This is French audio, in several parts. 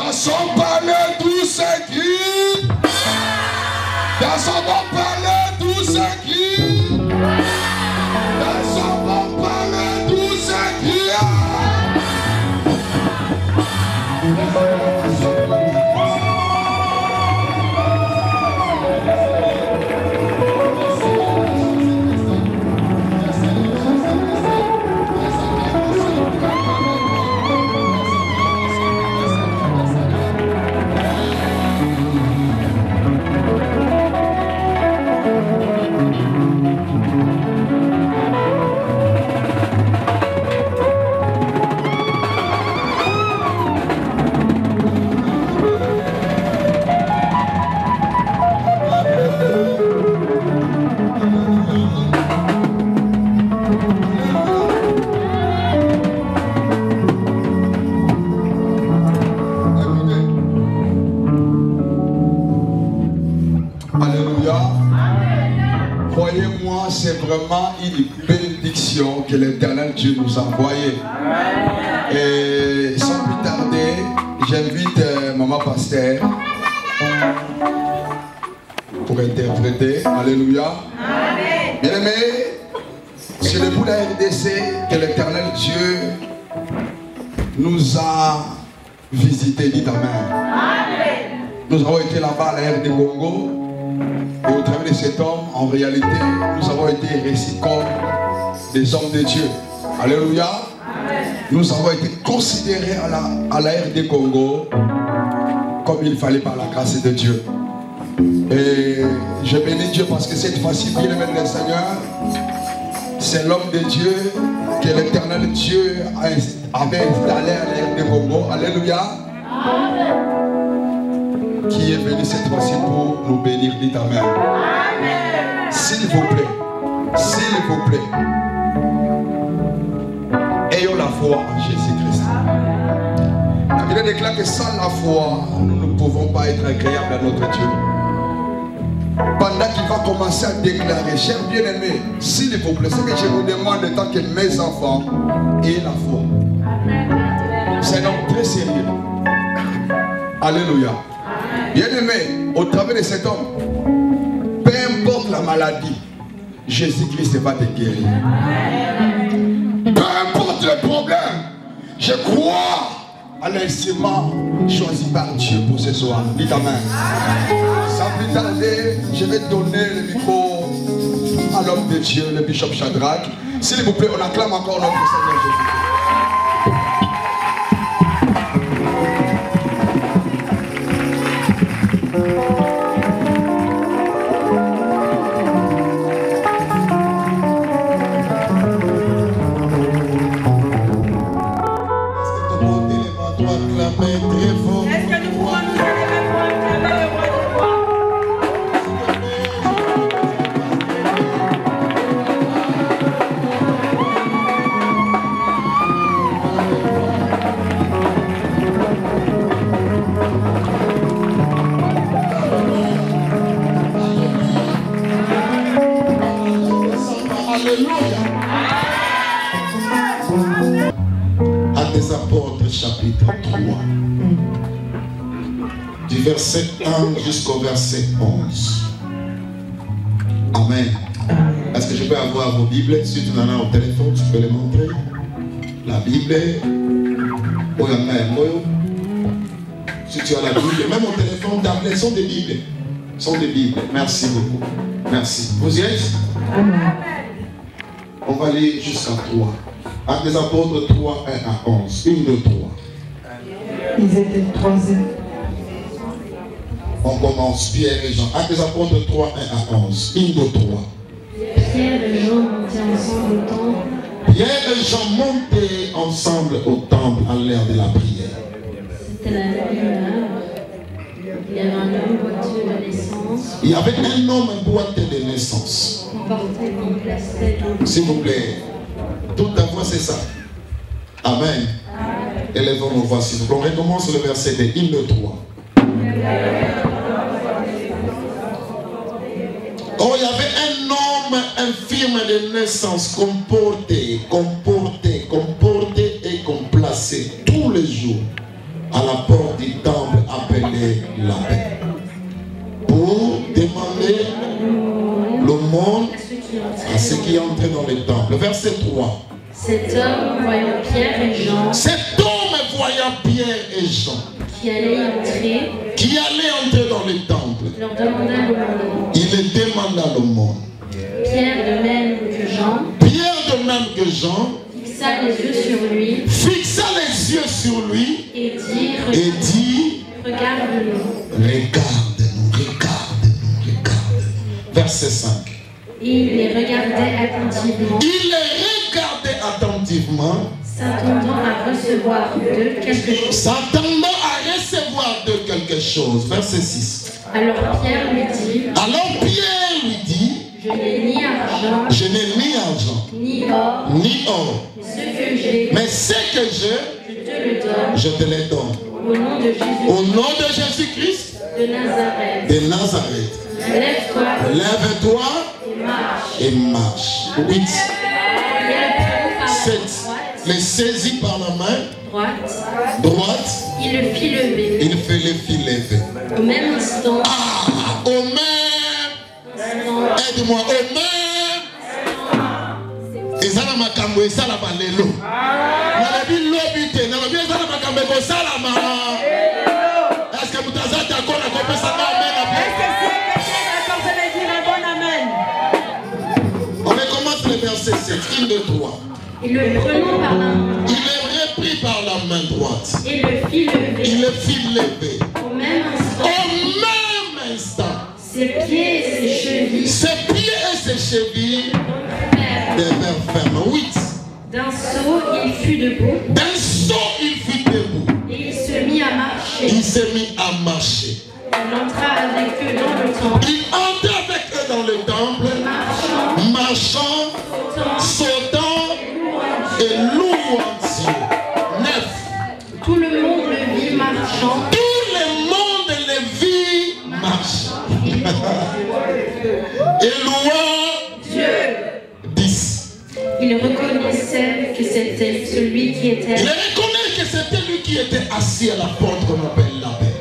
Dans son palais, tout ce qui. Dans son bon palais, tout ce qui. Dans son bon palais, tout ce qui a. C'est vraiment une bénédiction que l'Éternel Dieu nous a envoyée. Et sans plus tarder, j'invite Maman Pasteur pour interpréter. Alléluia. Bien aimé, c'est le bout de la RDC que l'Éternel Dieu nous a visité. Dites Amen. Nous avons été là-bas à la RD Congo. Et au travers de cet homme, en réalité, nous avons été récits comme des hommes de Dieu. Alléluia. Amen. Nous avons été considérés à la RD Congo comme il fallait par la grâce de Dieu. Et je bénis Dieu parce que cette fois-ci, bien aimé le Seigneur, c'est l'homme de Dieu que l'Éternel Dieu avait installé à la RD Congo. Alléluia. Amen. Qui est venu cette fois-ci pour nous bénir. Dites Amen. Amen. S'il vous plaît, ayons la foi en Jésus-Christ. La Bible déclare que sans la foi, nous ne pouvons pas être agréables à notre Dieu. Pendant qu'il va commencer à déclarer, chers bien-aimés, s'il vous plaît, ce que je vous demande en tant que mes enfants, ayez la foi. C'est un homme très sérieux. Alléluia. Bien-aimé, au travers de cet homme, peu importe la maladie, Jésus-Christ va te guérir. Peu importe le problème, je crois à l'instrument choisi par Dieu pour ce soir. Dites Amen. Sans plus tarder, je vais donner le micro à l'homme de Dieu, le bishop Shadrach. S'il vous plaît, on acclame encore notre Seigneur Jésus. Chapitre 3 du verset 1 jusqu'au verset 11. Amen. Est-ce que je peux avoir vos Bibles? Si tu en as au téléphone, tu peux les montrer. La Bible. Si tu as la Bible, même au téléphone, tablette, sont des Bibles. Sont des Bibles. Merci beaucoup. Merci. Vous y êtes? Amen. On va aller jusqu'à 3. Actes des apôtres 3, 1 à 11. 1, 2, 3. Ils étaient troisième. On commence. Pierre et Jean. Actes des apôtres 3, 1 à 11. 1, 2, 3. Pierre et Jean montaient ensemble au temple. Pierre et Jean montaient ensemble au temple à l'heure de la prière. C'était la dernière heure. Il y avait un homme boiteux de naissance. Il y avait un homme boiteux de naissance. S'il vous plaît. Toute ta voix, c'est ça. Amen. Élevons nos voix, s'il vous plaît. On recommence le verset de 1, 2, 3. Oh, il y avait un homme infirme de naissance, comporté et qu'on plaçait tous les jours à la porte du temple à ceux qui entraient dans le temple. Verset 3. Cet homme, voyant Pierre et Jean, Cet homme voyant Pierre et Jean, qui allaient entrer dans le temple, leur demanda l'aumône. il les demanda l'aumône. Pierre, de même que Jean, fixa les yeux sur lui et dit, regarde-nous. Verset 5. Il les regardait attentivement, s'attendant à recevoir d'eux quelque chose. Verset 6. Alors Pierre lui dit, je n'ai ni argent, ni or, mais ce que j'ai, je te le donne. Au nom de Jésus-Christ de Nazareth. Lève-toi et marche. 8. 7. Les saisit par la main droite. Il le fit lever. Au même instant. Aide-moi. Au même. Ezala makambo esala balelo. Na lebi lobite. Na lebi ezala makambo esala mama. Est-ce que vous êtes d'accord avec ça? On commence le verset 7. 1, 2, 3. Et le prenant par la main. Il est repris par la main droite. Et le fit lever. Au même instant. Ses pieds et ses chevilles. Devinrent fermes. 8. D'un saut, il fut debout. Et il se mit à marcher. Il entra avec eux dans le temple. Marchant, sautant et louant Dieu. 9. Tout le monde le vit marchant. Et louant Dieu. 10. Il reconnaissait que c'était celui qui était. Il reconnaît que c'était lui qui était assis à la porte qu'on appelle la paix.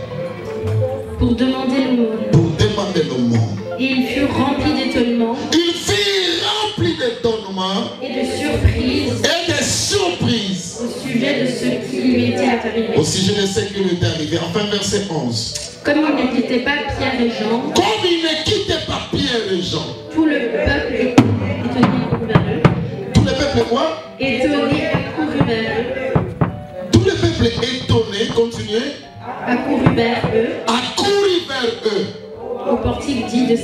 Pour demander l'aumône. Et il fut rempli d'étonnement. Et de surprise. Au sujet de ce qui lui était arrivé. Enfin, verset 11. Comme il ne quittait pas Pierre et Jean. Tout le peuple étonné vers eux. Tout le peuple quoi? Étonné accourut vers eux. Tout le peuple étonné, continuez. Accourut vers eux. Au portique dit de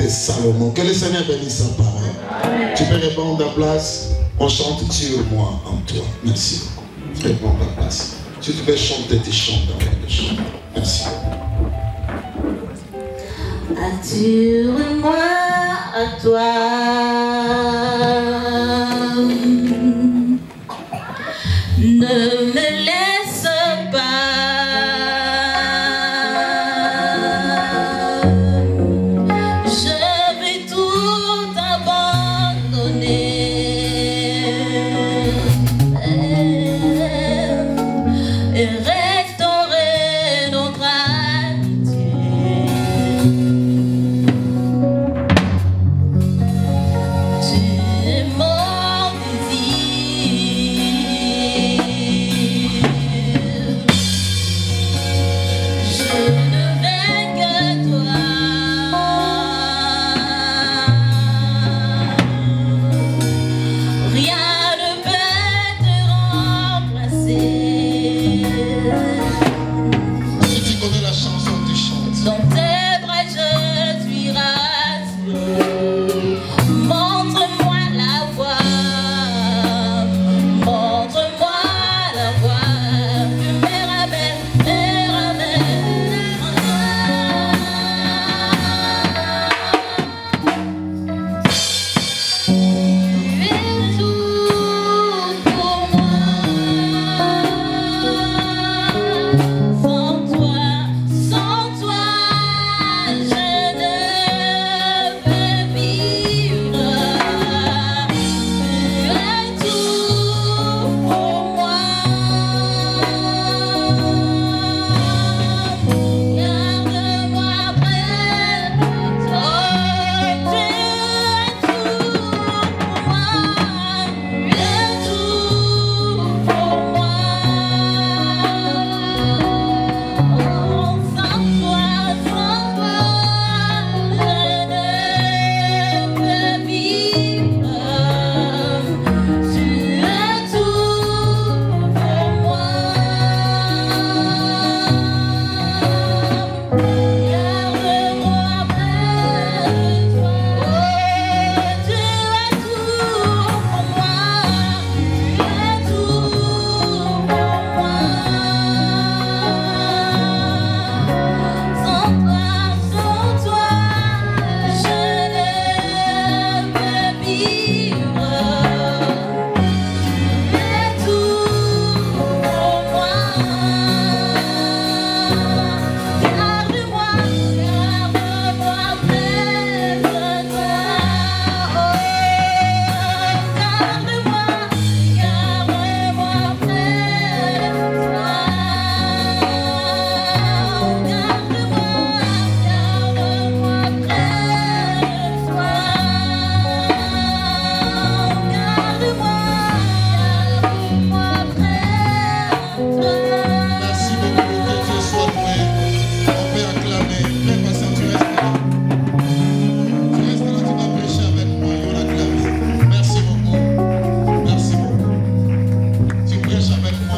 Salomon. Que le Seigneur bénisse sa parole. Amen. Tu peux répondre à place. On chante sur moi, en toi. Merci. Réponds à la place. Si tu veux chanter, tu chantes dans quelque chose. Merci. Attire-moi à toi. Ne me laisse pas.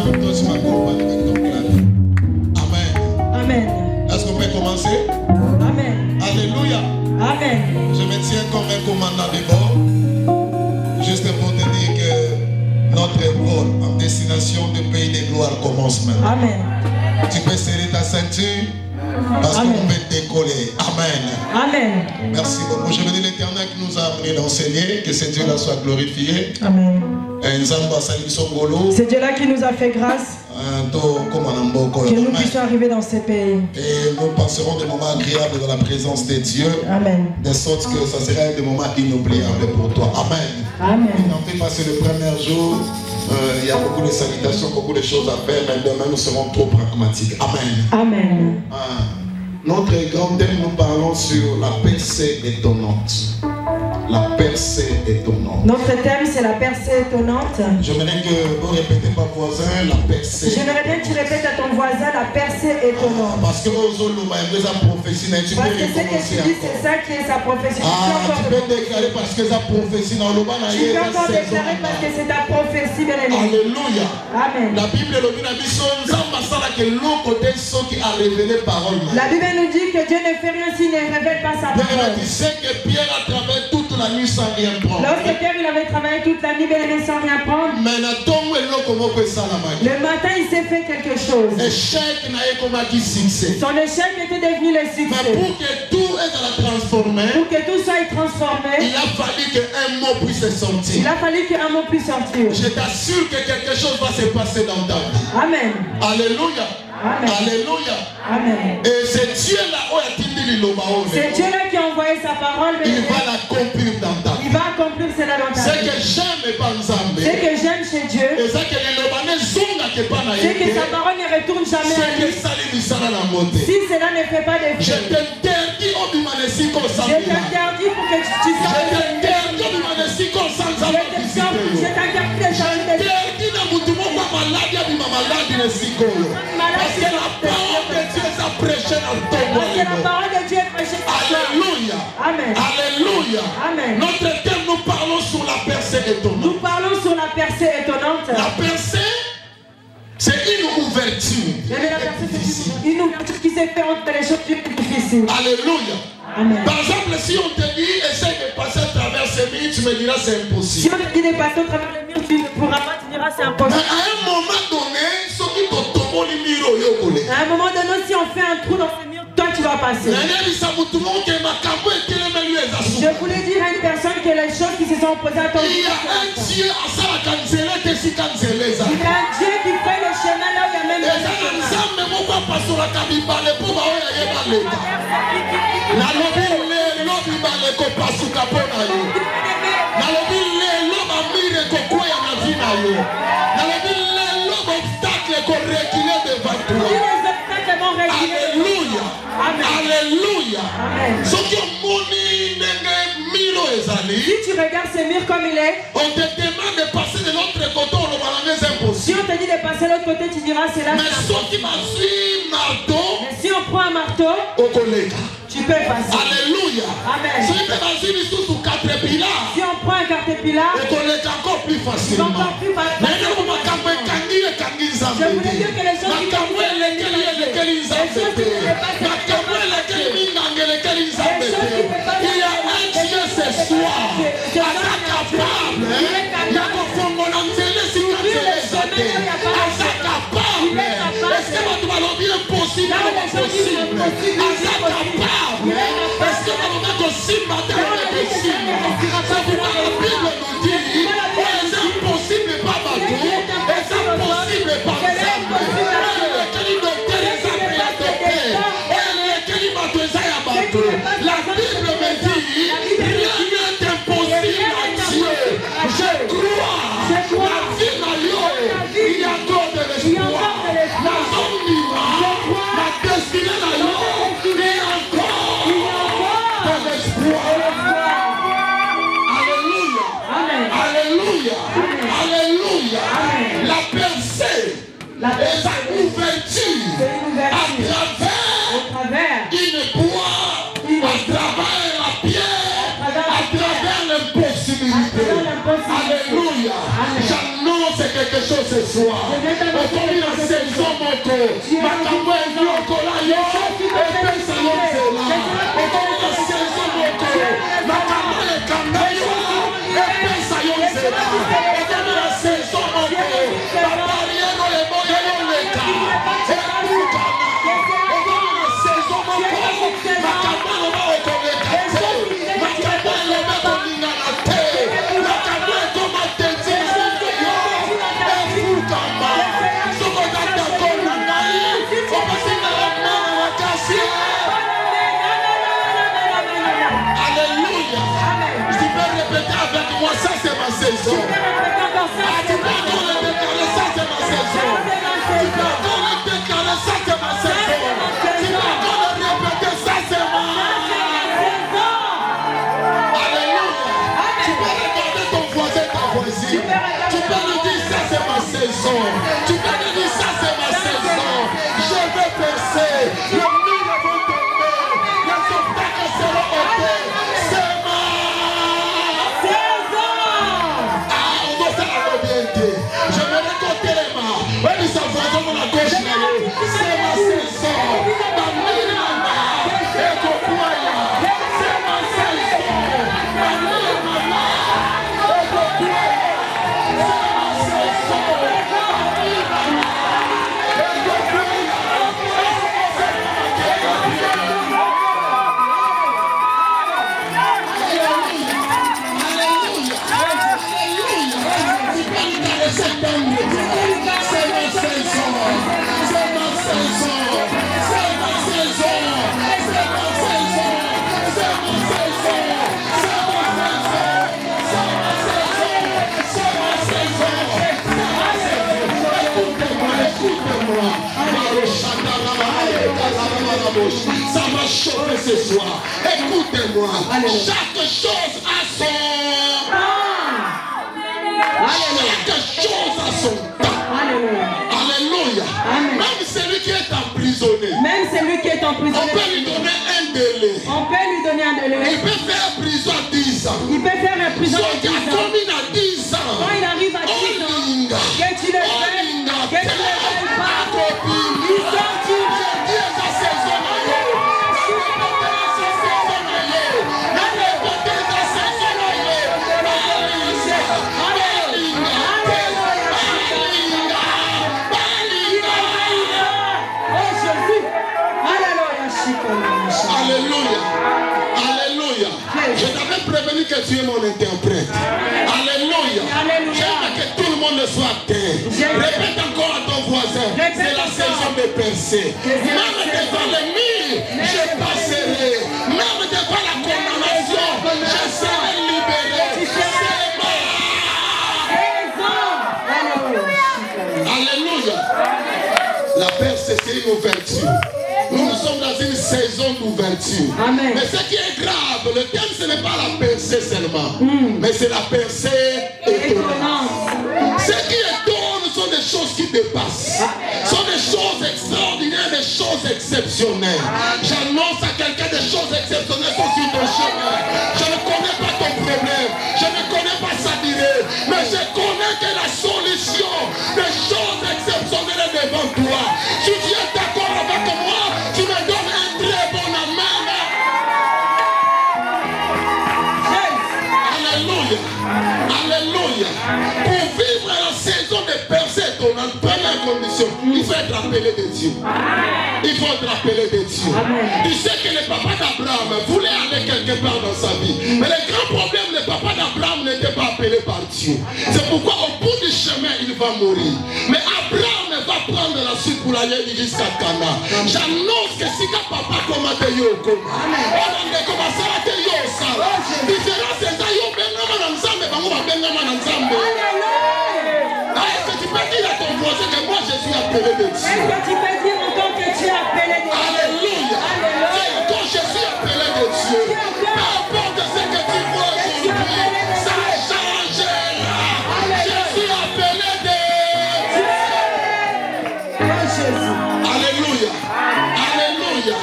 toi tu m'accompagnes avec ton clavier. Amen. Amen. Est-ce qu'on peut commencer? Amen. Alléluia. Amen. Je me tiens comme un commandant de bord. Juste pour te dire que notre vol en destination du pays des gloires commence maintenant. Amen. Tu peux serrer ta ceinture parce qu'on peut décoller. Amen. Amen. Merci beaucoup. Je bénis l'Éternel qui nous a amenés d'enseigner. Que ce Dieu-là soit glorifié. Amen. C'est Dieu-là qui nous a fait grâce. Que nous puissions arriver dans ces pays. Et nous passerons des moments agréables dans la présence de Dieu. Amen. De sorte que ça sera des moments inoubliables pour toi. Amen. Amen. N'en fais pas, c'est le premier jour. Il y a beaucoup de salutations, beaucoup de choses à faire, mais demain nous serons trop pragmatiques. Amen. Amen. Notre grand thème, nous parlons sur la percée étonnante. La percée étonnante. Notre thème, c'est la percée étonnante. J'aimerais que vous répétez par voisin la percée. J'aimerais bien que tu répètes à ton voisin la percée étonnante. Parce que prophétie, tu peux recommencer. C'est ça qui est sa prophétie. Tu peux déclarer parce que sa prophétie dans le bas. Tu peux encore déclarer parce que c'est ta prophétie, bien aimé. Alléluia. Amen. La Bible nous dit que Dieu ne fait rien s'il ne révèle pas sa parole. Tu sais que Pierre a travaillé toute la nuit sans rien prendre. Lorsque Pierre il avait travaillé toute la nuit, bien aimé, sans rien prendre. Le matin, il s'est fait quelque chose. Son échec était devenu le succès. Mais pour que tout soit transformé, il a fallu qu'un mot puisse sortir. Il a fallu qu'un mot puisse sortir. Je t'assure que quelque chose va se passer dans ta vie. Amen. Alléluia. Amen. Alléluia. Amen. Et c'est Dieu-là qui a envoyé sa parole. Il va l'accomplir dans ta vie. Il va accomplir cela dans ta vie. C'est que j'aime chez Dieu. C'est que sa parole ne retourne jamais à lui. Si cela ne fait pas de je t'interdis pour que tu je t'interdis de changer de parce que la parole de Dieu est prêchée dans ton Alléluia. Amen. Alléluia. Amen. Notre thème, nous parlons sur la percée étonnante. Nous parlons sur la percée étonnante. La percée, c'est une ouverture. Une ouverture qui s'est faite entre les choses difficiles. Alléluia. Amen. Par exemple, si on te dit, essaye de passer à travers ces murs, tu me diras c'est impossible. Si on te dit de passer à travers les murs, tu ne pourras pas, tu diras c'est impossible. Mais à un moment donné, à un moment donné, si on fait un trou dans ce mur, toi tu vas passer. Je voulais dire à une personne que les choses qui se sont opposées à ton il y a un Dieu à ça la canceller. Il y a un Dieu qui fait le chemin là où il y a même Alléluia. Alléluia. Si tu regardes ce mur comme il est, on te demande de passer de l'autre côté, on va c'est impossible. Si on te dit de passer de l'autre côté, tu diras c'est là. Mais si on prend un marteau, tu peux passer. Alléluia. Amen. Si on prend un caterpillar, on est encore plus facilement. Encore plus facilement. Je voulais dire que les choses qui il y a un Dieu ce soir capable la Bible me dit rien n'est impossible à Dieu. Je crois. La vie n'a il y a encore de l'espoir. La zone la destinée n'a il y a encore de l'espoir. Alléluia. Alléluia. Alléluia. La percée est sa ouverture à travers une poire. À travers la pierre, à travers l'impossibilité. Alléluia. J'annonce quelque chose ce soir. Okomi na saison moko. Makambo evi okola yo. Epesa yo nzela. Okomi na saison moko. Makambo ekanga yo. Epesa yo nzela. Okomi na saison moko. Babariero eboya yo leka. Ekukana. Okomi na saison moko. Makambo loba okoleka te. Makambo loba koningana te. Makambo ekoma teti na yo. Ekukama. Soko tata kona ngai. Okosinga la mama wakasi. Alléluia. Tu peux répéter avec moi, ça c'est ma saison. Tu peux encore le déclarer, ça c'est ma saison. Tu peux encore le déclarer, ça c'est ma saison. Tu peux encore le répéter, ça c'est ma. Alléluia. Tu peux regarder ton voisin, ta voisine. Tu peux lui dire, ça c'est ma saison. Tu peux lui dire, ça c'est ma saison. Je vais percer. Le mur va tomber. Les obstacles seront ôtés. C'est ma. On doit faire la bien. Je vais récolter les mains. Oui, ça va dans la gauche. C'est ma saison. Ma mère, et ton foyer. C'est ma saison. Ma mère, et ton foyer. C'est ma saison. Ma mère, et ton foyer. Ça va chauffer ce soir. Écoutez-moi. Chaque chose a son chaque chose a son temps. Alléluia. Même celui qui est emprisonné. Même celui qui est emprisonné. On peut lui donner un délai. On peut lui donner un délai. Il peut faire prison à 10 ans. Il peut faire la prison à 10 ans. Comme il a 10 ans. Quand il arrive à 10 ans, que tu le fais, que tu le fais pas, il sortit. Je t'avais prévenu que tu es mon interprète. Alléluia. J'aime que tout le monde soit atteint. Répète encore à ton voisin. C'est la saison de percer. Même devant l'ennemi, je passerai. Même devant la condamnation, je serai libéré. Alléluia. La percée, c'est une ouverture. Nous sommes dans une saison d'ouverture. Mais ce qui est grave, le thème ce n'est pas la percée seulement, mais c'est la percée étonnante. Ce qui étonne sont des choses qui dépassent, sont des choses extraordinaires, des choses exceptionnelles. J'annonce à quelqu'un des choses exceptionnelles sont sur ton chemin. Je ne connais pas ton problème, je ne connais pas sa durée, mais je connais que la solution des choses exceptionnelles est devant toi. Si tu es d'accord avec moi, tu me donnes un très bon amen. Alléluia. Alléluia. Pour vivre la saison de percée étonnante, première condition, il faut être appelé de Dieu. Il faut être appelé de Dieu. Tu sais que le papa d'Abraham voulait aller quelque part dans sa vie. Mais le grand problème, le papa d'Abraham n'était pas appelé par Dieu. C'est pourquoi au bout du chemin, il va mourir. Mais Abraham va prendre la suite pour aller jusqu'à Cana. J'annonce que si papa commence à yoko, on a commencé à te yosa. Différence c'est ça, yo bengama na nzambe, bango ba bengama na nzambe. Est-ce que tu peux dire à ton voisin que moi je suis appelé de Dieu? Est-ce que tu peux dire encore que tu es appelé de Dieu? Alléluia. Quand je suis appelé de Dieu, peu importe ce que tu vois aujourd'hui, ça changera. Je suis appelé de Dieu. Alléluia. Alléluia.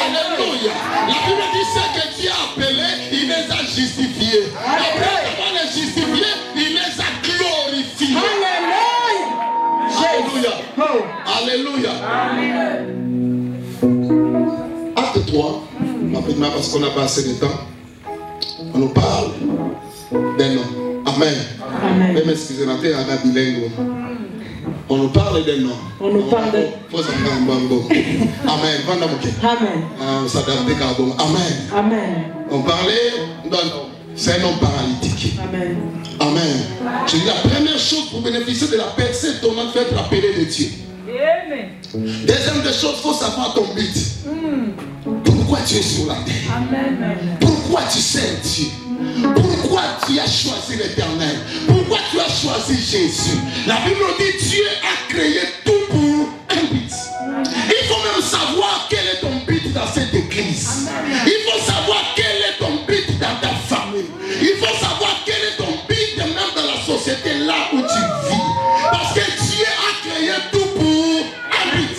Alléluia. La Bible dit ce que Dieu a appelé, il les a justifiés. Après avoir les justifiés, il les a glorifiés. Alléluia. Alléluia. Acte 3, rapidement parce qu'on n'a pas assez de temps. On nous parle d'un homme. Amen. Même excusez moi bilingue. On nous parle d'un homme. On nous parle de... Amen. Amen. Amen. Amen. On parlait d'un homme. C'est un homme paralytique. Amen. Amen. Je dis la première chose pour bénéficier de la percée tournante, il faut être appelé de Dieu. Deuxième des choses, il faut savoir ton but. Pourquoi tu es sur la terre? Amen. Pourquoi tu sers Dieu? Pourquoi tu as choisi l'Éternel? Pourquoi tu as choisi Jésus? La Bible dit Dieu a créé tout pour un but. Il faut même savoir quel est ton but dans cette église. Il faut savoir quel est ton but dans ta famille. Il faut savoir quel est ton but même dans la société là où tu vis. Parce que Dieu a créé tout pour un but.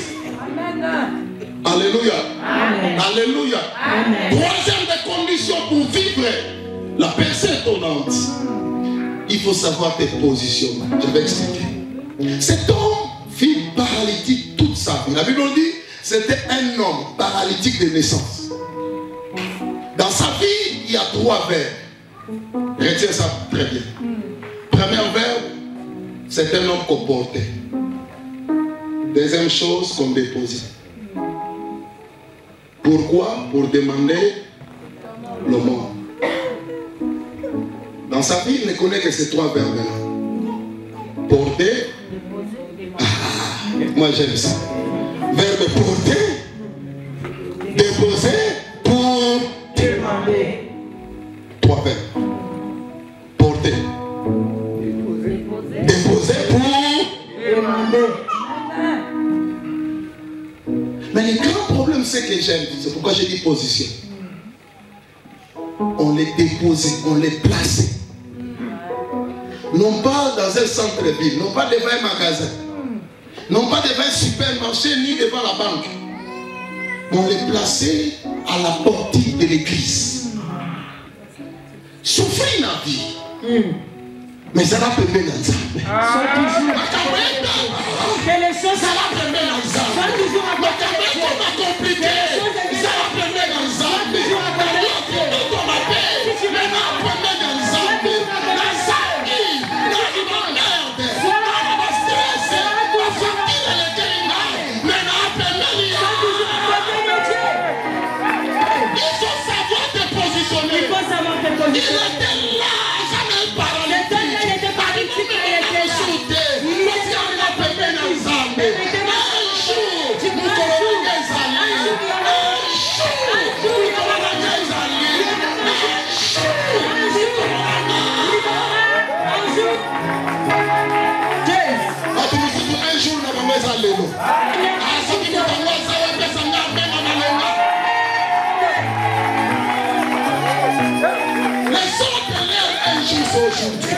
Alléluia. Amen. Alléluia. Amen. Troisième des conditions pour vivre la percée étonnante, il faut savoir tes positions. Je vais expliquer. Cet homme vit paralytique toute sa vie. La Bible dit c'était un homme paralytique de naissance. Dans sa vie, il y a 3 verbes. Retiens ça très bien. Premier verbe, c'est un homme comporté. Deuxième chose, qu'on dépose. Pourquoi? Pour demander le monde. Dans sa vie, il ne connaît que ces 3 verbes-là. Porter. Moi j'aime ça. Verbe porter. Déposer. Pour Demander. 3 verbes. Porter. Déposer. Pour Demander. Mais le grand problème, c'est que j'aime. C'est pourquoi j'ai dit position. On les déposait, on les plaçait. Non pas dans un centre-ville, non pas devant un magasin, non pas devant un supermarché, ni devant la banque. On les plaçait à la portée de l'église. Souffrir la vie. Mais ça va permettre dans ça. Que les choses ça va permettre dans ça. Compliqué. Ça va permettre dans ça. Il était là, jamais paralytique. Il était paralytique, il était sauté. Parce qu'il a permis d'ensemble. Un jour, nous connaissons les alliés. Un jour, nous connaissons les alliés. Un jour, nous avons les alliés. Aujourd'hui.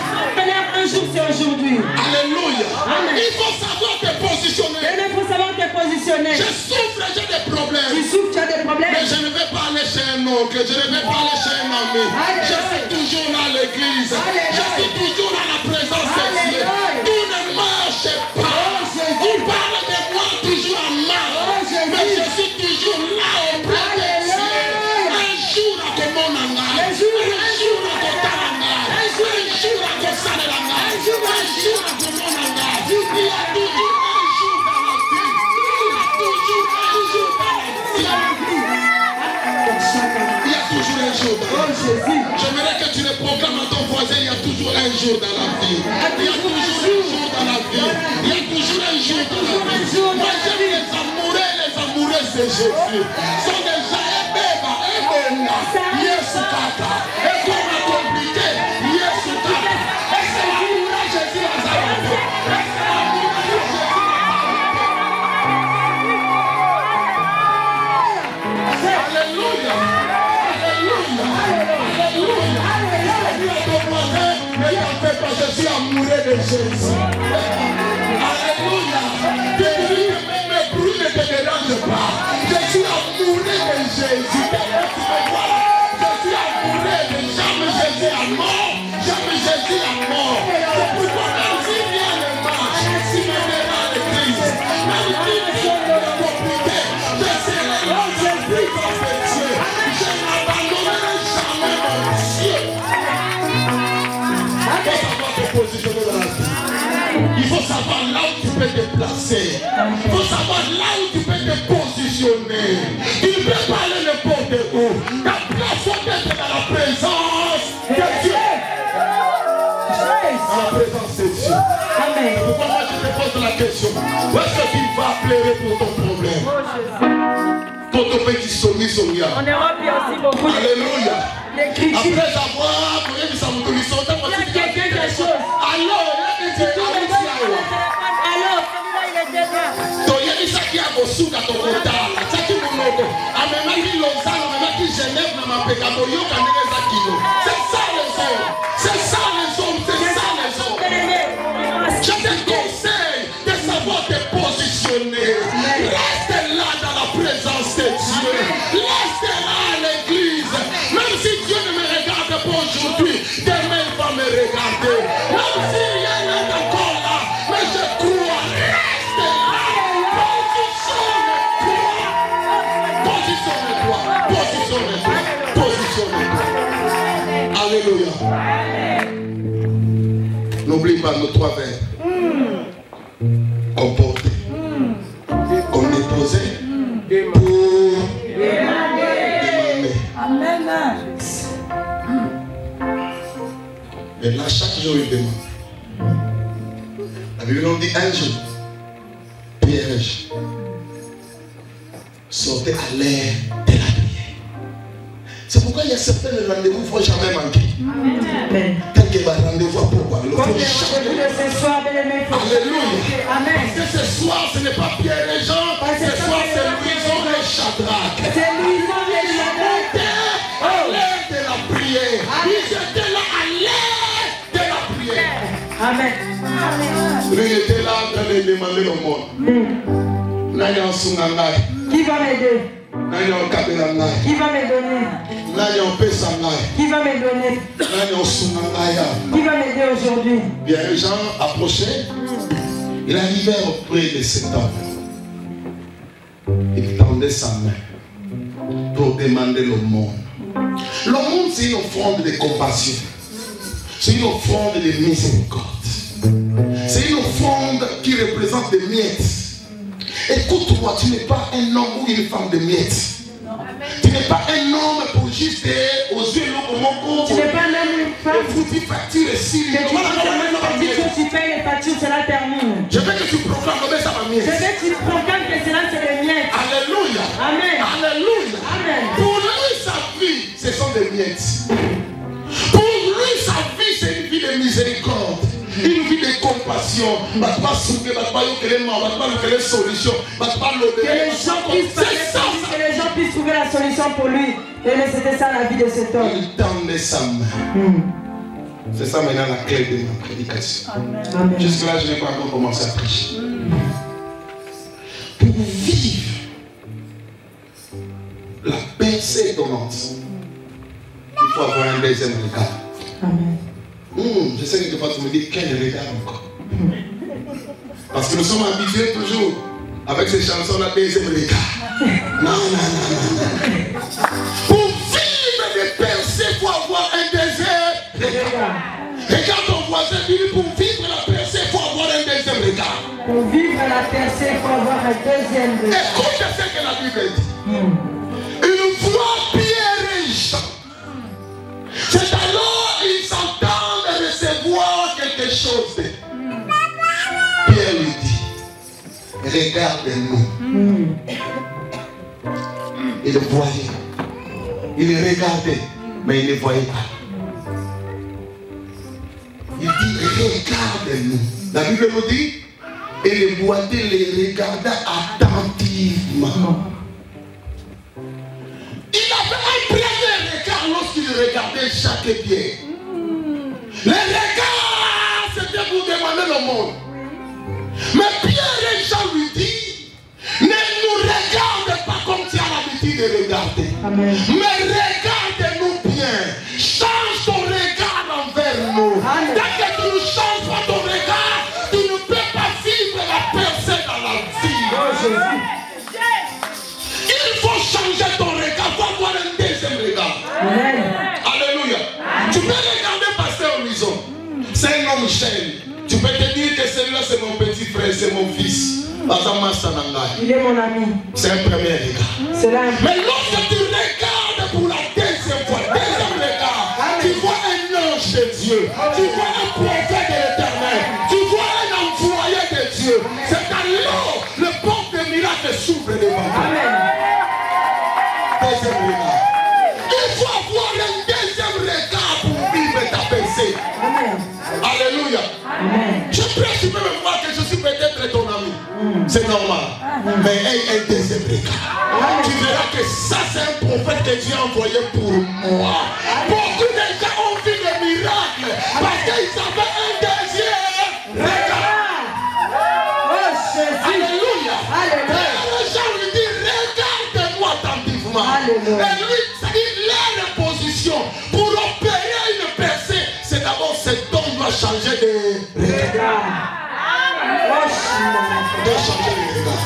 Un jour, c'est aujourd'hui. Alléluia. Amen. Il faut savoir te positionner. Il faut savoir te positionner. Je souffre, j'ai des problèmes. Tu souffres, tu as des problèmes. Mais je ne vais pas aller chez un oncle, je ne vais pas aller chez un ami. Je suis toujours dans l'église. Je suis toujours dans la présence de Dieu. Tout ne marche pas. On parle de moi toujours en mal. Mais je suis toujours là auprès de Dieu. Un jour à mon anga. Un jour à ton taranga. Un jour à ton saleranga. Un jour à ton monanga. Il y a toujours un jour dans la vie. Il y a toujours un jour dans la vie. Il y a toujours un jour dans la vie. J'aimerais que tu le proclames à ton voisin. Il y a toujours un jour dans la vie. Il y a toujours un jour dans la vie. Il y a toujours un jour dans la vie. Moi j'aime les amoureuses de Jésus. Sont déjà ébéba, ébona, Yesu Kaka. Et qu'on a compliqué, Yesu Kaka. Et c'est l'amour de Jésus Nazareth. Et c'est l'amour de Jésus Nazareth. Alléluia. Alléluia. Alléluia. Je suis amoureux de Jésus. Alléluia. Mes bruits ne te dérangent pas. Je suis amoureux de Jésus. Je suis amoureux de jamais Jésus à mort. Jamais Jésus à mort. C'est pourquoi même s'il vient le match, s'il me dérange le Christ, placer. Il faut savoir là où tu peux te positionner. Tu ne peux pas aller n'importe où. Ta place doit être dans la présence de Dieu. Dans la présence de Dieu. Amen. Pourquoi moi je te pose la question? Où est-ce que tu vas pleurer pour ton problème? Pour ton petit Sonia. En Europe, il y a aussi beaucoup de... Alléluia. Après avoir donné sa motorisation, il y a quelque chose. Alors, il y a quelque chose. Alors, celui-là, il est déjà. Toyebisaki akosuka tokotala taki monoko amemaki Lausanne amemaki Genève na mapeka boyoka ndenge eza kilo. C'est ça les hommes, c'est ça les hommes, c'est ça les hommes. Je te conseille de savoir te positionner. Reste là dans la présence de Dieu. Reste là à l'église. Même si Dieu ne me regarde pas aujourd'hui, demain il va me regarder. Même si rien n'est encore là, mais je crois. Reste là. Positionne-toi. Alléluia. N'oublie pas nos trois verbes. Comporter, comme déposer, pour demander. Amen. Et là, chaque jour, il demande. La Bible nous dit un jour, Pierre sortez à l'air de la prière. C'est pourquoi il y a certains rendez-vous qu'il ne faut jamais manquer. Tel que va rendez-vous à pourquoi il faut jamais. Alléluia. Parce que ce soir, ce n'est pas Pierre et Jean. Ce soir, c'est Louison et Shadrach. C'est Louison et Shadrach. À l'air de la prière. Ils étaient là à l'air de la prière. Amen. Lui était là en train de demander au monde. Qui va m'aider? Qui va me donner? Qui va me donner? Qui va m'aider aujourd'hui? Bien, Jean approchait. Il arrivait auprès de cet homme. Il tendait sa main pour demander le monde. Le monde, c'est une offrande de compassion. C'est une offrande de miséricorde. C'est une offrande qui représente des miettes. Écoute-moi, tu n'es pas un homme ou une femme de miettes. Tu n'es pas un homme pour juste aux yeux de l'homme. Tu n'es pas un homme ou une femme. Tu factures ici. Tu payes les factures, cela termine. Je veux que tu proclames que ça va mieux. Je veux que tu proclames que cela c'est les miettes. Alléluia. Amen. Alléluia. Amen. Pour lui, sa vie, ce sont des miettes. Pour lui, sa vie, c'est une vie de miséricorde. Une vie de compassion. Que les gens puissent trouver la solution pour lui. Et c'était ça la vie de cet homme. Il tendait sa main. C'est ça maintenant la clé de ma prédication. Jusque-là, je n'ai pas encore commencé à prêcher. Pour vivre la percée donnante, il faut avoir un deuxième regard. Amen. Je sais que des fois tu me dis quel regard encore. Parce que nous sommes habitués toujours avec ces chansons-là, deuxième regard. Non. Pour vivre des percées, il faut avoir un deuxième regard. Regarde ton voisin, dis-lui pour vivre la percée, il faut avoir un deuxième regard. Pour vivre la percée, il faut avoir un deuxième regard. Écoute ce que la Bible dit. Une fois Pierre et Jean, c'est alors ils s'entendent recevoir quelque chose. Pierre lui dit, regarde-nous. Il le voyait. Il le regardait, mais il ne voyait pas. Il dit, regarde-nous. La Bible nous dit, et le boiteux les regarda attentivement. Il avait un premier regard lorsqu'il regardait chaque pied. Le regard, c'était pour demander le monde. Mais Pierre et Jean lui disent, ne nous regarde pas comme tu as l'habitude de regarder. Amen. Mais regarde-nous bien. Change ton regard envers nous. Amen. Dès que tu ne changes pas ton regard, tu ne peux pas vivre la percée dans la vie. Il faut changer ton regard. Il faut avoir un deuxième regard. Amen. Alléluia. Tu peux regarder Pasteur Louison. C'est un homme jeune. Tu peux te dire que celui-là c'est mon petit frère, c'est mon fils. Il est mon ami. C'est un premier regard. Mais lorsque tu regardes pour la deuxième fois, deuxième regard, tu vois un ange de Dieu, tu vois un prophète de l'Éternel, tu vois un envoyé de Dieu. C'est alors le porte de miracle s'ouvre devant toi. Deuxième regard. Il faut avoir un deuxième regard pour vivre ta pensée. Alléluia. Je prêche même moi que je suis peut-être ton ami. C'est normal. Mais un deuxième regard. Tu verras que ça c'est un prophète que Dieu a envoyé pour moi. Beaucoup de gens ont vu des miracles parce qu'ils avaient un deuxième regard. Alléluia. Les gens lui disent regarde-moi attentivement. Et lui, il a la position pour opérer une percée. C'est d'abord cet homme doit changer de regard. Il doit changer de regard.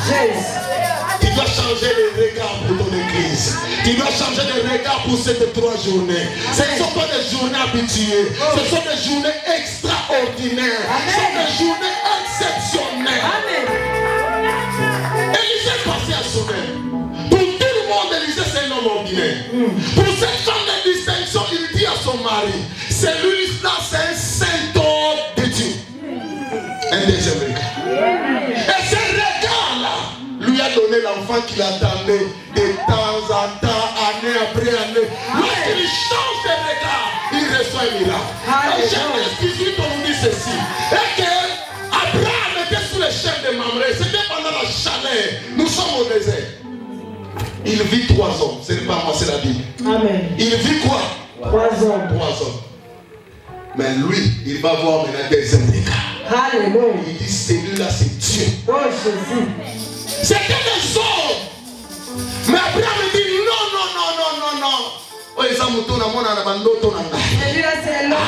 Tu dois changer de regard pour ton église. Tu dois changer de regard pour ces 3 journées. Ce ne sont pas des journées habituées. Ce sont des journées extraordinaires. Ce sont des journées exceptionnelles. Élisée passait à sommet. Pour tout le monde, Élisée c'est un homme ordinaire. Pour cette femme de distinction, il dit à son mari, celui-là c'est un saint homme de Dieu. Un deuxième regard. Et ce regard-là lui a donné l'enfant qu'il attendait de temps en temps, année après année. Lorsqu'il change de regard, il reçoit un miracle. Et Genèse 18, on nous dit ceci. Et que Abraham était sous les chefs de Mamré. C'était pendant la chaleur. Nous sommes au désert. Il vit 3 hommes. Ce n'est pas moi, c'est la Bible. Amen. Il vit quoi? 3 hommes. 3 hommes. Mais lui, il va voir maintenant deuxième regard. Alléluia. Il dit celui-là c'est Dieu. Oh Jésus. C'était des hommes. Mais Abraham dit non, non, non, non, non, non. Oh, ils ont monté dans mon anabando. C'est l'homme.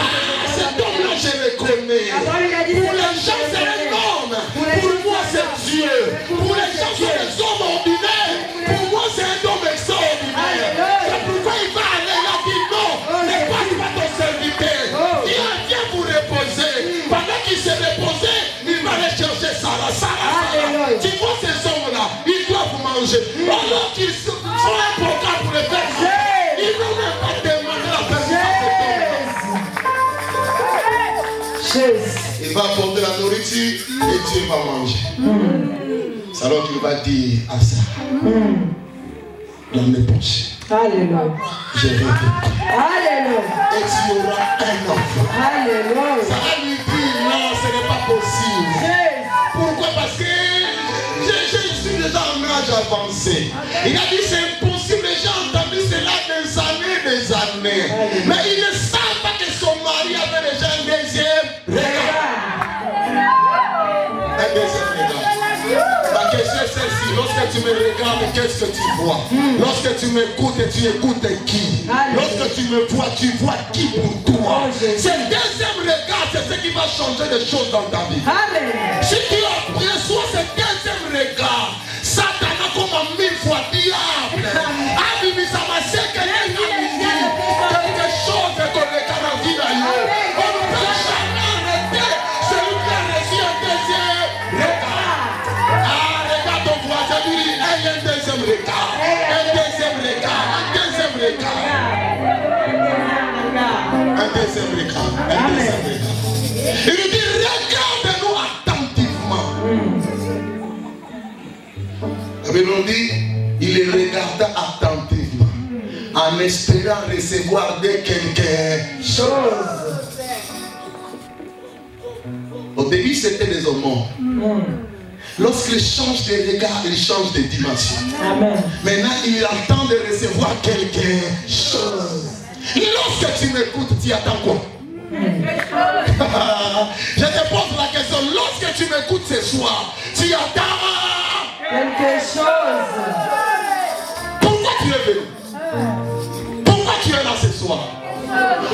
Cet homme-là, je le connais. Pour les gens, c'est un homme. Pour moi, c'est Dieu. Pour les gens, c'est des hommes ordinaires. Pour moi, c'est un homme extraordinaire. C'est pourquoi il va aller. Il a dit non. Ne passe pas ton serviteur. Viens vous reposer. Pendant qu'il s'est reposé, il va aller chercher Sarah. Sarah. Tu vois ces hommes-là, ils doivent manger. Alors qu'ils font un programme pour les faire. Ils n'ont même pas demandé la permission. Il va apporter la nourriture et Dieu va manger. C'est alors qu'il va dire à Sarah, dans mes poches, Alléluia. je vais te dire. Alléluia. Et tu auras un enfant. Alléluia. Sarah lui dit non, ce n'est pas possible. Pourquoi? Parce que je suis déjà en âge avancé. Il a dit c'est impossible. Les gens ont entendu cela des années. Mais ils ne savent pas que son mari avait déjà un deuxième regard. Un deuxième regard. Ma question est celle-ci. Lorsque tu me regardes, qu'est-ce que tu vois? Lorsque tu m'écoutes, tu écoutes qui? Lorsque tu me vois, tu vois qui pour toi? Ce deuxième regard, c'est ce qui va changer les choses dans ta vie. Si tu reçois ce deuxième regard, Satan a comme 1000 fois diable. Ça va c'est quelque chose de ton regard dans la vie d'ailleurs. On ne peut jamais arrêter celui qui a reçu un deuxième regard. Regarde ton voisin, lui dit, il y a un deuxième regard. Un deuxième regard. Un deuxième regard. Un deuxième regard. Un deuxième regard. Il lui dit, regarde-nous attentivement. Mais on dit, il les regarda attentivement, en espérant recevoir de quelque chose. Au début, c'était des hommes. Lorsqu'il change de regard, il change de dimension. Amen. Maintenant, il attend de recevoir quelque chose. Lorsque tu m'écoutes, tu attends quoi? Je te pose la question. Lorsque tu m'écoutes ce soir, tu attends quelque chose. Pourquoi tu es venu? Pourquoi tu es là ce soir?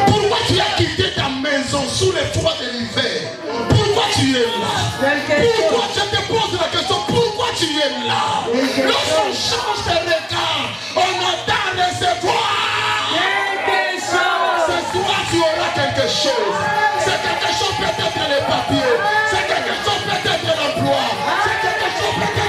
Pourquoi tu as quitté ta maison sous les froids de l'hiver? Pourquoi tu es là? Pourquoi je te pose la question? Pourquoi tu es là? Lorsqu'on change de regard, on attend recevoir quelque chose. Ce soir tu auras quelque chose. C'est quelque chose peut-être les papiers. C'est quelque chose peut-être l'emploi. C'est quelque chose peut-être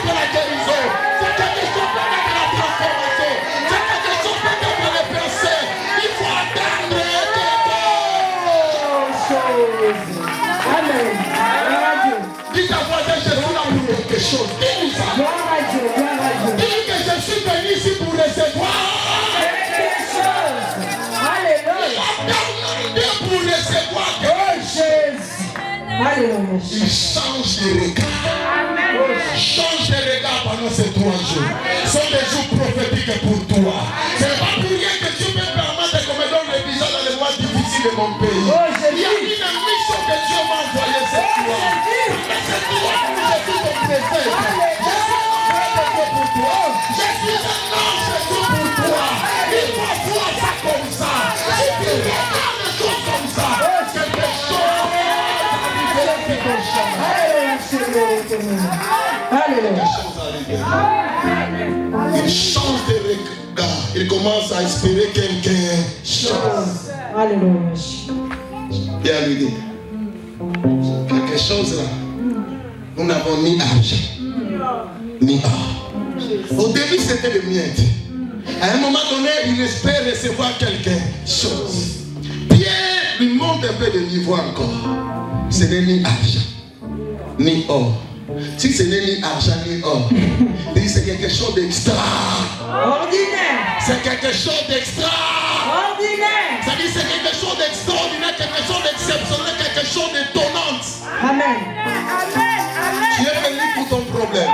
chose. Dis-nous ça. Dis que je suis venu ici pour recevoir quelque chose. Alléluia. Pour recevoir quelque chose. Alléluia. Il change de regard. Change de regard pendant ces 3 jours. Ce sont des jours prophétiques pour toi. Ce n'est pas pour rien que tu peux permettre de me donner le visage dans les mois difficiles de mon pays. Il y a une mission que Dieu m'a envoyée cette fois. Cette fois, je suis ton prophète. Je suis un frère de Dieu pour toi. Je suis un ange de Dieu pour toi. Il faut voir ça comme ça. Si tu regardes les choses comme ça, quelque chose. Il change de regard. Il commence à espérer quelque chose. Alléluia. Bien lui dire. Quelque chose là. Nous n'avons ni argent, ni or. Au début, c'était le miettes. À un moment donné, il espère recevoir quelque chose. Pierre lui monte un peu de niveau encore. Ce n'est ni argent, ni or. Si ce n'est ni argent, ni or, c'est quelque chose d'extraordinaire. C'est quelque chose d'extraordinaire. Ça dit c'est quelque chose d'extraordinaire, quelque chose d'exceptionnel, quelque chose d'étonnant. Amen. Tu es venu pour ton problème.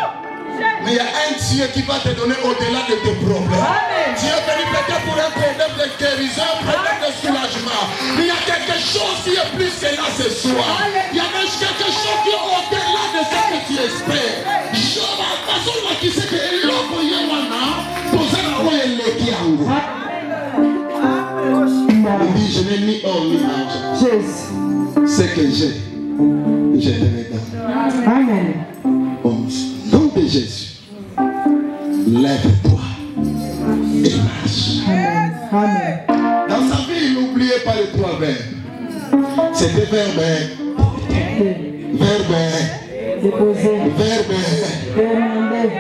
Mais il y a un Dieu qui va te donner au-delà de tes problèmes. Amen. Tu es venu peut-être pour un problème de guérison, un problème de soulagement. Mais il y a quelque chose qui est plus que là ce soir. Il y a quelque chose qui est au-delà de ce que tu espères. Je vais passer là qui sait que l'homme y est maintenant. Poser la voix et le kiango. Il dit je n'ai ni or ni argent. Ce que j'ai, je te le donne. Amen. Au nom de Jésus, lève-toi et marche. Amen. Dans sa vie, il n'oubliait pas les 3 verbes. C'était verbe, Déposer. verbe. Demander.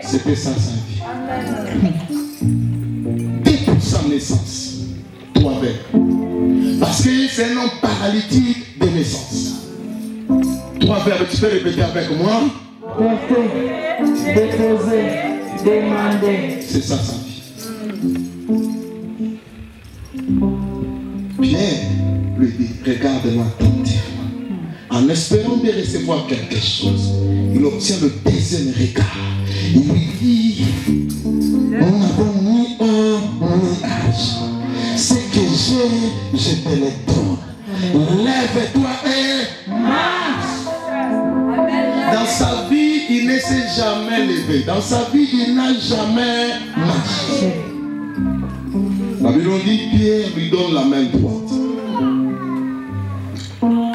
C'était ça sa vie. Depuis sa naissance, 3 verbes. Parce que c'est un homme paralytique de naissance. 3 verbes, tu peux répéter avec moi. Porter. Déposer. Demander. C'est ça sa vie. Pierre lui dit, regarde-moi attentivement. En espérant de recevoir quelque chose, il obtient le deuxième regard. Il lui dit, nous n'avons ni or ni argent. Ce que j'ai, je te le donne. Lève-toi et marche. Dans sa vie, il ne s'est jamais levé. Dans sa vie, il n'a jamais marché. La Bible dit, Pierre lui donne la main droite.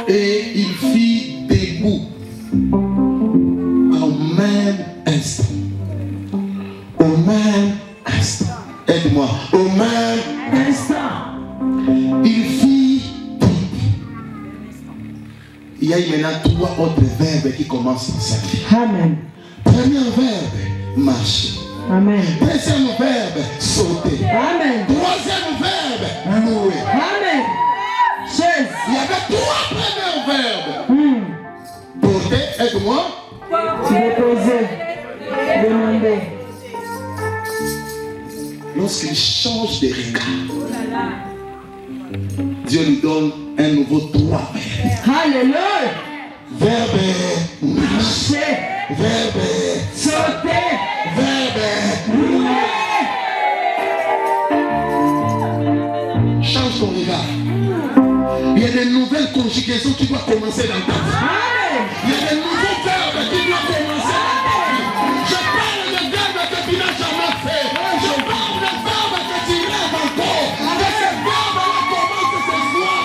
Et il fit debout au même instant. Au même instant. Aide-moi. Au même instant. Il fit debout. Il y a maintenant 3 autres verbes qui commencent dans sa vie. Amen. Premier verbe, marcher. Amen. Deuxième verbe, sauter. Amen. Troisième verbe, louer. Amen. Chaise. Il y avait 3 premiers verbes. Porter, aide-moi. Déposer. Demander. Lorsqu'il change de regard, Dieu lui donne un nouveau 3 verbes. Alléluia. Verbe marcher. Verbe Sauter. verbe Louer. change ton regard. Il y a des nouvelles conjugaisons qui doivent commencer dans ta vie. Amen. Il y a des nouveaux verbes qui doivent commencer dans ta vie. Je parle de verbes que tu n'as jamais fait. Je parle de verbes que tu rêves encore. Que ces verbes-là commencent ce soir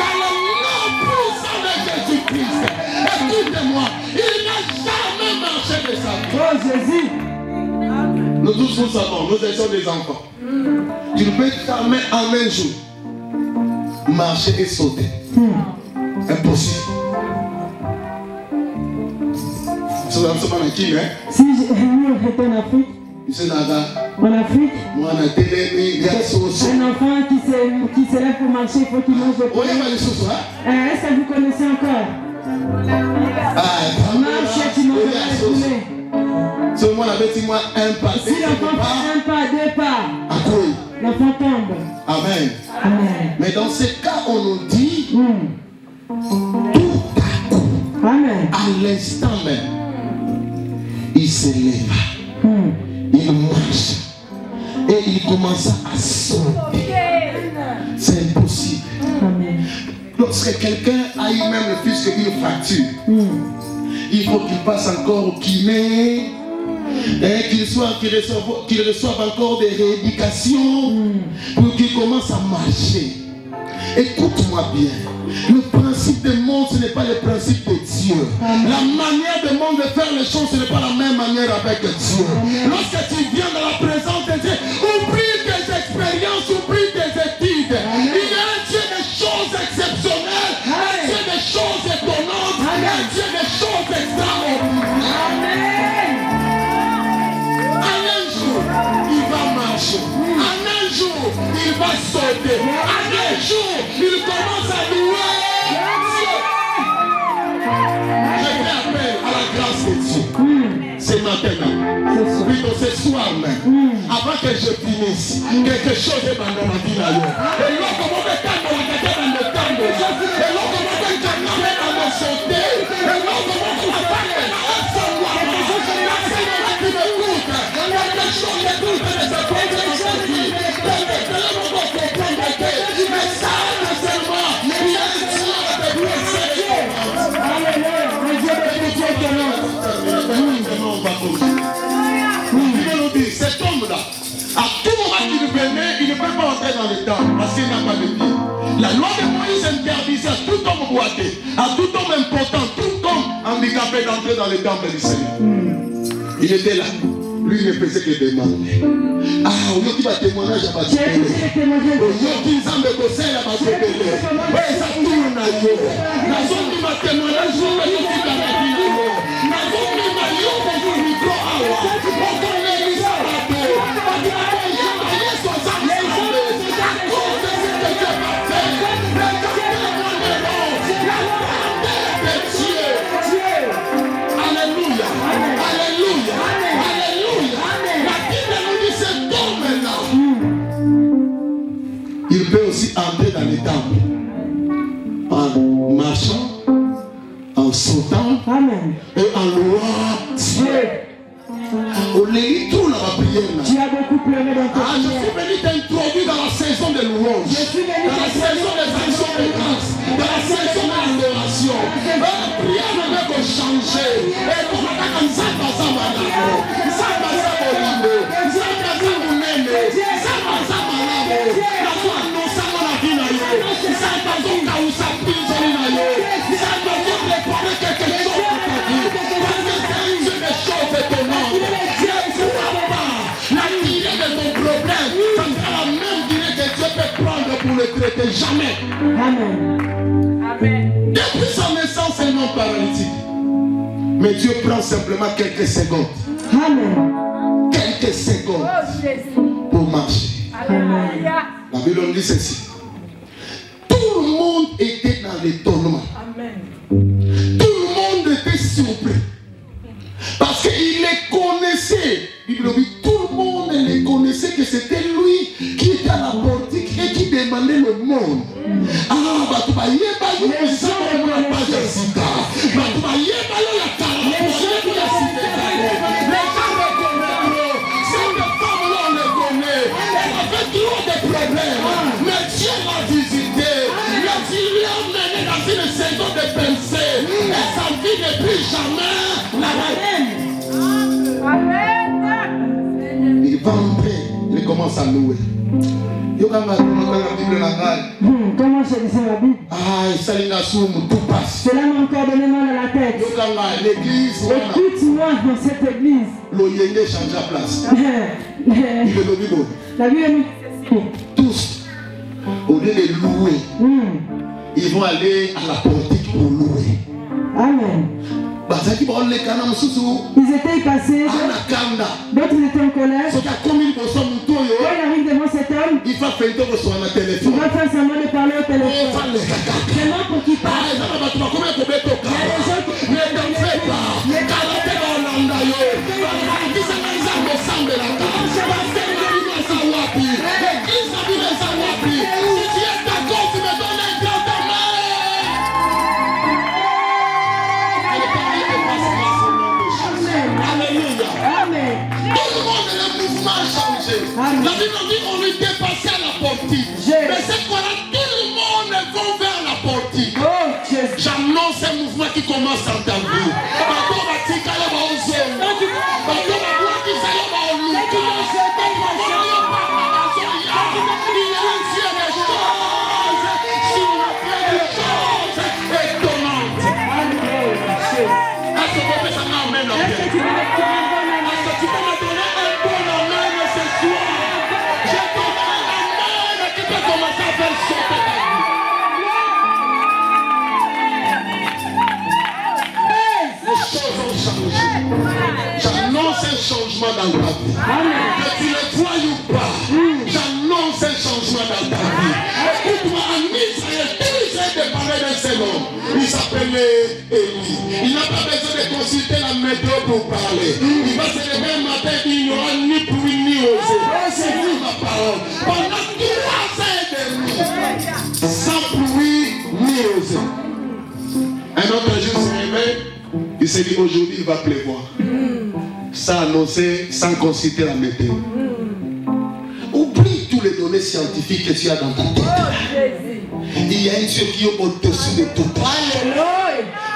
dans le nom puissant de Jésus-Christ. Écoutez-moi, il n'a jamais marché de sa vie. Oh Jésus. Nous tous nous savons, nous étions des enfants. Tu ne peux jamais en un jour marcher et sauter. Impossible. Si nous étions en Afrique, en Afrique, un enfant qui se lève pour marcher, il faut qu'il mange le poulet. Est-ce que vous connaissez encore? Marcher, tu manges le poulet. Seulement la bête, moi, un pas. Si l'enfant fait un pas, deux pas, l'enfant tombe. Amen. Amen. Mais dans ce cas, on nous dit tout à coup, Amen. à l'instant même, il se lève, il marche et il commence à sauter. C'est impossible. Amen. Lorsque quelqu'un a eu même le fils qu'une fracture, il faut qu'il passe encore au kiné et qu'il reçoive encore des rééducations pour qu'il commence à marcher. Écoute-moi bien. Le principe du monde, ce n'est pas le principe de Dieu. La manière du monde de faire les choses, ce n'est pas la même manière avec Dieu. Lorsque tu viens dans la présence de Dieu, oublie tes expériences, oublie tes études. Il y a un Dieu des choses exceptionnelles, un Dieu des choses étonnantes, un Dieu des choses extraordinaires. Amen. Un jour, il va marcher. Un jour, il va sauter. Un jour, il commence à louer Dieu. Je fais appel à la grâce de Dieu. C'est maintenant. Plutôt ce soir même. Avant que je finisse, quelque chose est dans ma vie là. Et là, comment on est dans le temps. Et là, comment on est dans le sauter. Et là, comment on va faire cet homme-là, à tout moment qu'il venait, il ne peut pas entrer dans le temple parce qu'il n'a pas de pied. La loi de Moïse interdisait à tout homme boité, à tout homme important, tout homme handicapé d'entrer dans le temple du Seigneur. Il était là. Lui ne faisait que demander. Ah, on qui va témoignage à Basile. On qui s'en conseille à Basile. Oui, ça tourne à yo. La zone qui va témoignage, je vais vous dire la vie. La zone qui va yo, pour vous micro à moi. On connaît les sabatos. On dit à quoi il y a les 60 ans. À cause de ce que Dieu m'a fait. Le temps de mon nom. La grandeur de Dieu. Alléluia. Alléluia. Il peut aussi entrer dans les temples en marchant, en sautant et en louant Dieu. On lit tout dans la prière. Tu as beaucoup pleuré dans ta prière. Je suis venu t'introduire dans la saison de louange, dans la saison des actions de grâce, dans la saison de l'adoration. La prière ne veut que changer. Et pour la ne le traiter jamais. Amen. Amen. Depuis sa naissance, elle n'est pas paralytique. Mais Dieu prend simplement quelques secondes. Amen. Quelques secondes pour marcher. Amen. La Bible nous dit ceci. Tout le monde était dans l'étonnement. Tout le monde était surpris. Parce qu'il les connaissait. La Bible dit tout le monde les connaissait que c'était lui qui était à la portique et qui demandait le monde. Ah, bah tu vas y aller, les gens ne vont pas Jessica. Bah tu vas y aller, la carrière. Les gens le connaissent. Cette femme-là, on le connaît. Elle avait trop de problèmes. Mais Dieu l'a visité. Il lui a mené dans une saison de pensée. Et sa vie n'est plus jamais la même. Amen. Il va entrer. Il commence à louer. Comment se disait la Bible? Tout passe. Cela m'a encore donné mal à la tête. L'église. Écoute-moi dans cette église. L'Oyenge change la place. La Bible nous dit tous, au lieu de louer, ils vont aller à la portique pour louer. Amen. Ils étaient passés, d'autres étaient en colère. Quand il arrive devant cet homme, il va faire semblant de parler au téléphone. Seulement pour qu'il parle. Il y a des gens qui kolanda yo. Bakisanga nzambe osambelaka. Basenge bino eza wapi? Église na bino eza wapi? Si tu es d'accord, tu me donnes un grand amen. Alléluia. Amen. Tout le monde, le mouvement a changé. La Bible dit on lui dépassait à la portique. Mais cette fois-là, tout le monde va vers la portique. J'annonce un mouvement qui commence en ta vie. J'annonce un changement dans ta vie. Que tu le crois ou pas, j'annonce un changement dans ta vie. Écoute-moi, en Israël, tout Israël dépendait d'un seul homme. Il s'appelait Élie. Il n'a pas besoin de consulter la météo pour parler. Il va se lever un matin, il n'y aura ni pluie ni osée. C'est lui ma parole. Pendant 3 ans et demi, sans pluie ni osée. Un autre jour se réveille. Il s'est dit aujourd'hui il va pleuvoir. Ça annoncé sans consulter la météo. Oublie tous les données scientifiques que tu as dans ta tête. Il y a un Dieu qui est au-dessus de tout.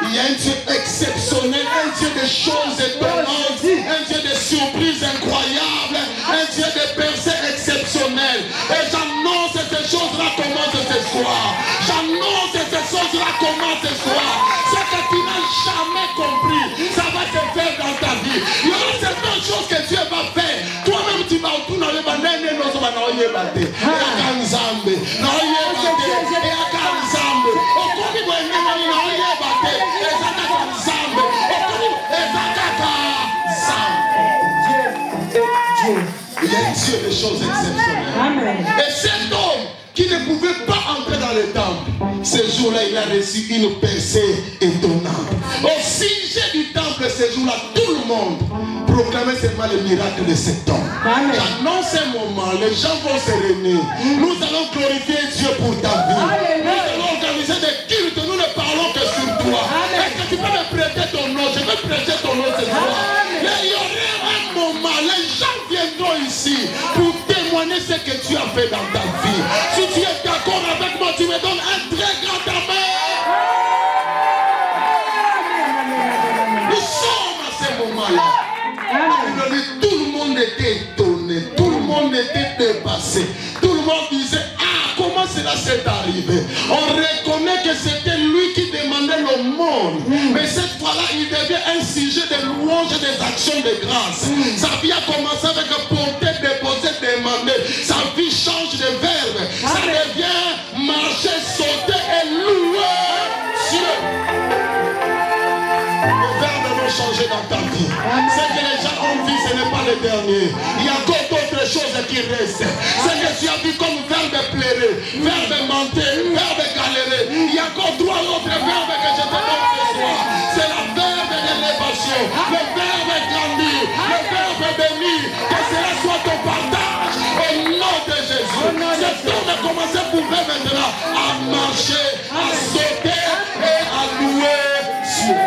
Il y a un Dieu exceptionnel, un Dieu de choses étonnantes, un Dieu de surprises incroyables, un Dieu de percées exceptionnelles. Et j'annonce que ces choses-là commencent ce soir. J'annonce que ces choses-là commencent ce soir. Ce que tu n'as jamais compris, ça va se faire dans ta vie. Il y aura certaines choses que Dieu va faire. Toi-même tu vas autour dans le banane et nous allons y battre. Et à Kanzambe, nous allons y battre. Et à Kanzambe, au Koni Boyne, nous allons y battre. Et à Kanzambe, au Koni, et à Kanzambe. Il y a Dieu des choses exceptionnelles. Et cet homme qui ne pouvait pas entrer dans le temple, ce jour-là, il a reçu une percée étonnante. Au sujet du temple, ce jour-là, tout le monde proclamait seulement le miracle de cet homme. J'annonce un moment, les gens vont se réunir. Nous allons glorifier Dieu pour ta vie. Nous allons organiser des cultes, nous ne parlons que sur toi. Est-ce que tu peux me prêter ton nom? Je vais prêter ton nom ce soir. Il y aura un moment, les gens viendront ici pour témoigner ce que tu as fait dans ta vie. Si tu es d'accord avec moi, tu me donnes un très grand amen. Nous sommes à ce moment-là. Tout le monde était étonné, tout le monde était dépassé. Tout le monde disait, ah, comment cela s'est arrivé? On reconnaît que c'était lui qui demandait le monde. Mais cette fois-là, il devient un sujet de louange et des actions de grâce. Sa vie a commencé avec porter, déposer, demander. Sa vie change de verbe. Ça devient marcher, sauter et louer Dieu. Les verbes vont changer dans ta vie. Ce que les gens ont vu, ce n'est pas le dernier. Il y a encore d'autres choses qui restent. Ce que tu as vu comme verbe pleurer, verbe mentir, verbe galérer. Il y a encore 3 autres verbes que je te donne ce soir. C'est la verbe d'élévation, le verbe grandir, le verbe bénir. Que cela soit ton partage au nom de Jésus. Cet homme a commencé à pouvoir maintenant à marcher, à sauter et à louer Dieu.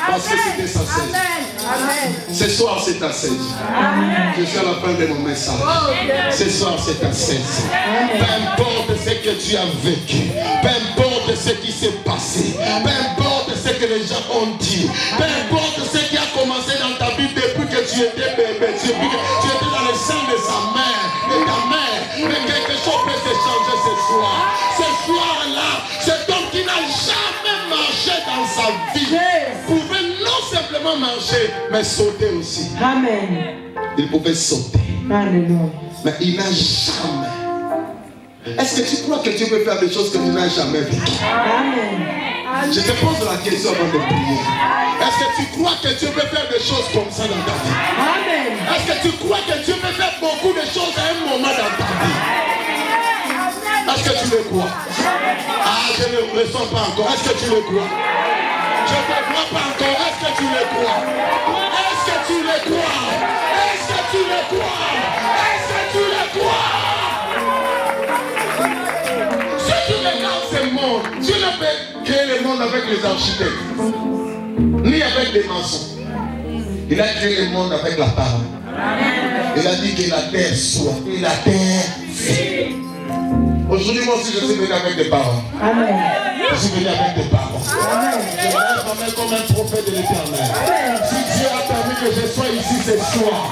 Parce que c'était sa scène. Ce soir c'est ta scène. Je suis à la fin de mon message. Ce soir c'est ta scène. Peu importe ce que tu as vécu, peu importe ce qui s'est passé, peu importe ce que les gens ont dit, peu importe ce qui a commencé dans ta vie depuis que tu étais bébé, depuis que tu étais dans le sein de sa mère, de ta mère, mais quelque chose peut se changer ce soir. Ce soir-là, cet homme qui n'a jamais marché dans sa vie pouvait non simplement marcher, mais sauter aussi. Amen. Il pouvait sauter. Alléluia. Mais il n'a jamais. Est-ce que tu crois que tu peux faire des choses que tu n'as jamais vécues? Amen. Je te pose la question avant de prier. Est-ce que tu crois que Dieu peut faire des choses comme ça dans ta vie? Amen. Est-ce que tu crois que Dieu peut faire beaucoup de choses à un moment dans ta vie? Est-ce que tu le crois? Ah, je ne le ressens pas encore. Est-ce que tu le crois? Je ne te crois pas encore. Est-ce que tu le crois? Est-ce que tu le crois? Est-ce que tu le crois? Est-ce que tu le crois? Si tu regardes ce monde, Dieu n'a pas créé le monde avec les architectes, ni avec des maçons. Il a créé le monde avec la parole. Il a dit que la terre soit et la terre fut. Aujourd'hui, moi aussi, je suis venu avec des paroles. Amen. Je suis venu avec des paroles. Amen. Je me lève comme un prophète de l'Éternel. Si Dieu a permis que je sois ici ce soir,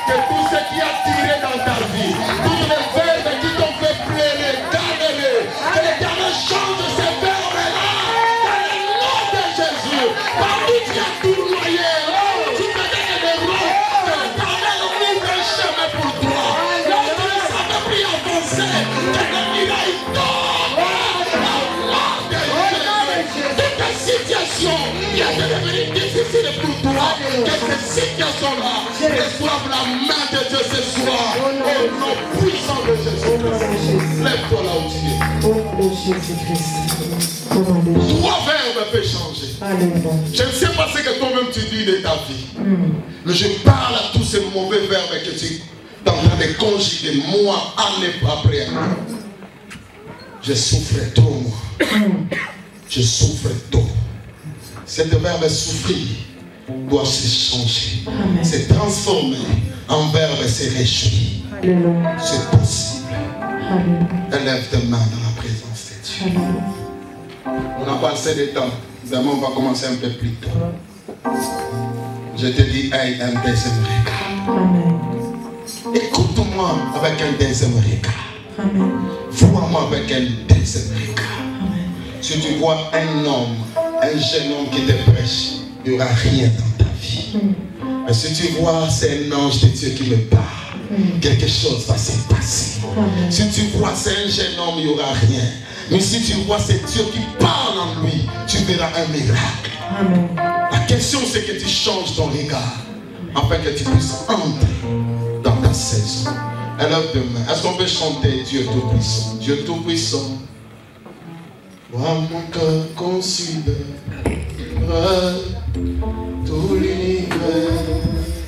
que tout ce qui a tiré dans ta vie, tous les verbes qui t'ont fait pleurer, garde-les. Que l'Éternel change ces verbes-là. Dans le nom de Jésus. Partout tu as tournoyé. Tu faisais que des rois. Que l'Éternel ouvre un chemin pour toi. Là où tu ne savais plus avancer. Que le miracle tombe. Toute situation qui est devenue difficile pour toi, que cette situation-là reçoive la main de Dieu ce soir. Au nom puissant de Jésus. Lève-toi là où tu es. Au nom de Jésus-Christ. Trois verbes peuvent changer. Je ne sais pas ce que toi-même tu dis de ta vie. Mais je parle à tous ces mauvais verbes que tu es en train de conjuguer, moi, année après année. Je souffre trop, moi. Je souffre trop. Cette verbe souffrir doit se changer, se transformer en verbe se réjouir. C'est possible. Élève tes mains dans la présence de Dieu. On n'a pas assez de temps. Demain, on va commencer un peu plus tôt. Je te dis, hey, un deuxième regard. Écoute-moi avec un deuxième regard. Vois-moi avec un deuxième regard. Si tu vois un homme, un jeune homme qui te prêche, il n'y aura rien dans ta vie. Mais si tu vois c'est un ange de Dieu qui me parle, quelque chose va se passer. Si tu vois c'est un jeune homme, il n'y aura rien. Mais si tu vois c'est Dieu qui parle en lui, tu verras un miracle. La question c'est que tu changes ton regard afin que tu puisses entrer dans ta saison. Alors demain, est-ce qu'on peut chanter Dieu Tout-Puissant? Dieu Tout-Puissant. Vois mon cœur considère tout l'univers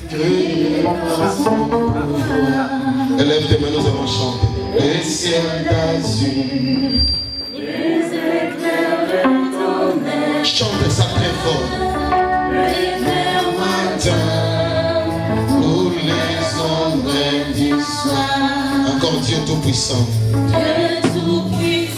créé par son pouvoir. Élève tes mains, nous allons chanter. Les ciels d'azur, les éclairs de tonnerre. Chante ça très fort. Les vers matins, pour les ombres du soir. Encore Dieu Tout-Puissant. Dieu Tout-Puissant.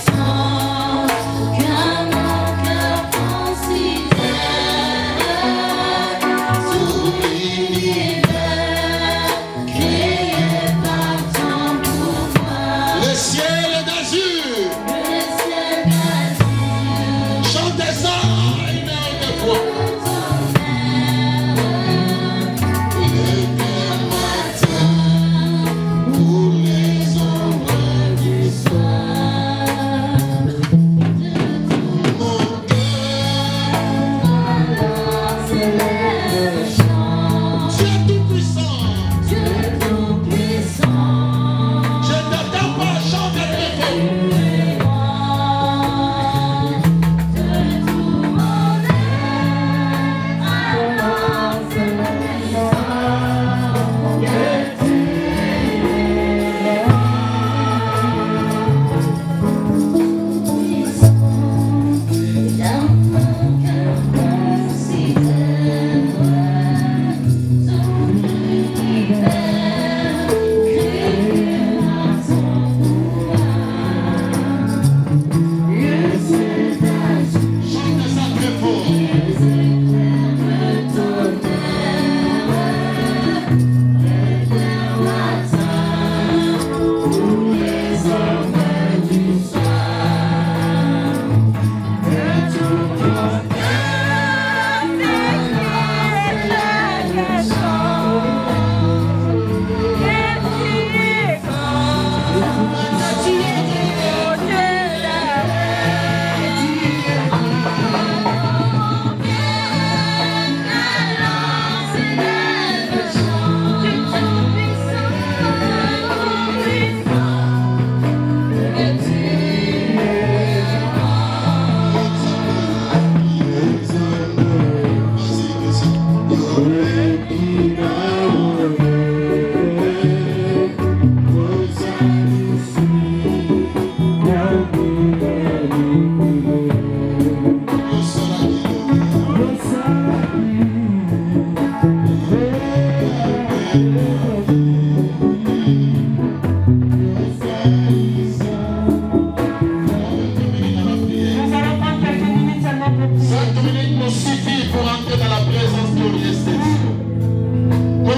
Pour les ombres du soir.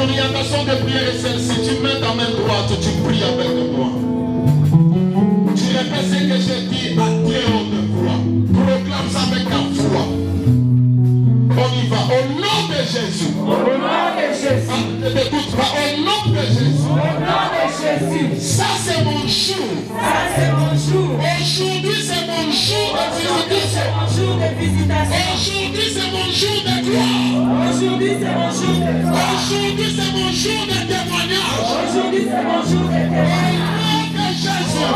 L'orientation de prière est celle-ci. Tu mets ta main droite, tu pries avec moi. Tu répètes ce que j'ai dit à très haute voix. Proclame ça avec ta foi. On y va. Au nom de Jésus. Au nom de Jésus. N'écoute pas. Au nom de Jésus. Au nom de Jésus. Ça c'est mon jour. Ça c'est mon jour. Aujourd'hui c'est mon jour de visitation. Aujourd'hui c'est mon jour de visitation. Aujourd'hui c'est mon jour de gloire. Aujourd'hui c'est mon jour de gloire. Aujourd'hui c'est mon jour de témoignage. Aujourd'hui c'est mon jour de témoignage. Au nom de Jésus.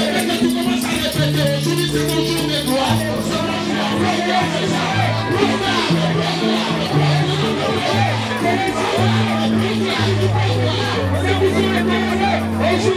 Et que tu commences à répéter. Aujourd'hui c'est mon jour de gloire. Merci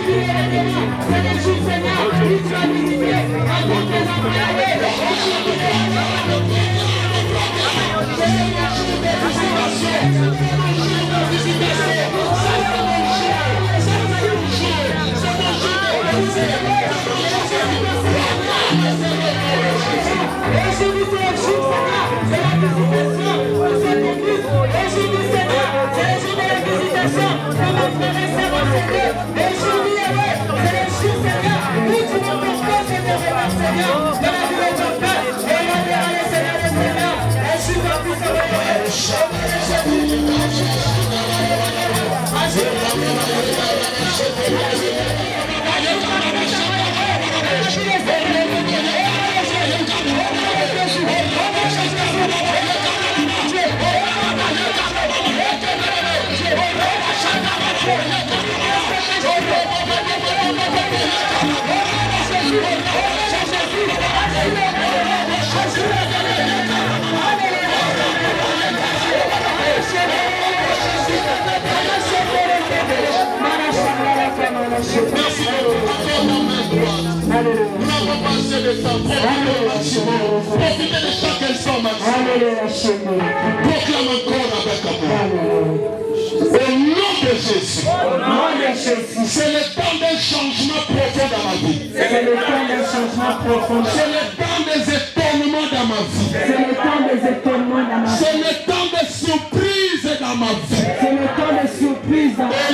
Nous n'avons pas assez de temps. Profitez de chaque instant maximum. Proclame encore avec amour. Au nom de Jésus. C'est le temps d'un changement profond dans ma vie. C'est le temps d'un changement profond. C'est le temps des étonnements dans ma vie. C'est le temps des étonnements dans ma vie. C'est le temps des surprises dans ma vie. C'est le temps des surprises dans ma vie.